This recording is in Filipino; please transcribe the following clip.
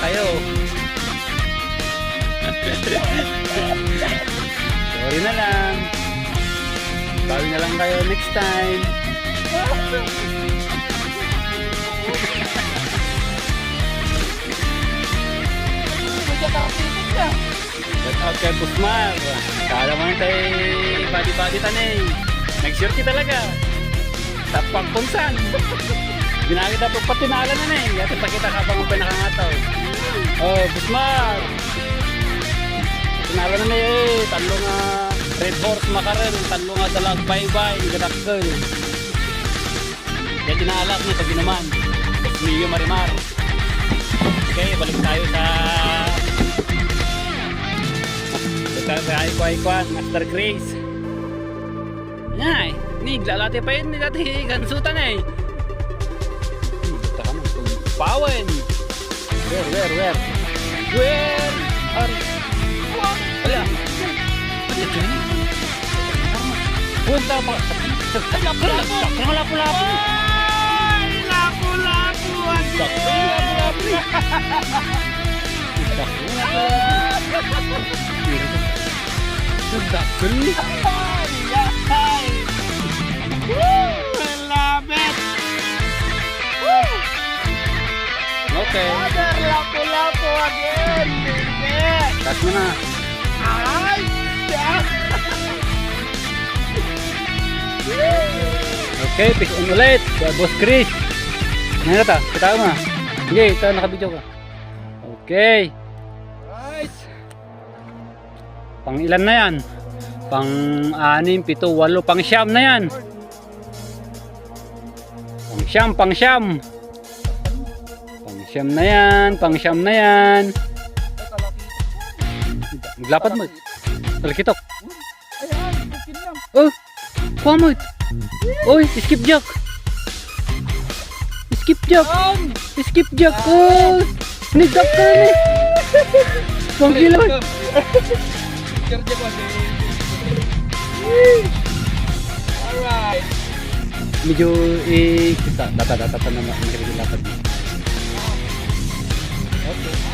kayo. Sorry na lang. Bawi na lang kayo next time. Shout out kay Pusmar. Kala mo nang tayo body-body tanay. Nag-sure kita talaga. Sa pagpunsan. Ginagit na pagpatinala na eh. Yata pa kita kapag ang pinakangataw. Oh, Pusmar. Tinala na eh. Talo nga Red Horse Makarel. Talo nga dalag bye-bye. Gadakkel. Kaya tinaalas niya pag ginaman. Mio Marimar. Okay, balik tayo sa Ikuan, Master Grace. Ay, niglalati pa yun, dati gansutan eh. Taka mo, pawen. Where? Wala. Punta pa. Lapu-lapu. Dakkel. Love it. Okay. Lapu-lapu again, baby. Cut mo na. Ay, Okay, pick on ulit. Boss Chris. Ngayon na ta, kita mo na. Sige, ito nakabidyo ka. Okay. Nice. Pang ilan na yan? Pang 6, 7, 8, pang siyam na yan. Pang siyam. Pang siyam na yan. Maglapad mo. Talkitok. Ayan, bikin lang. Oh, kuha mo. Oy, skip jack. Skip jack. Oh, nigdak ka na. Pang kilawin. Kerja pasti. Alright. Medyo kita data pa naman ang lapad. Okay.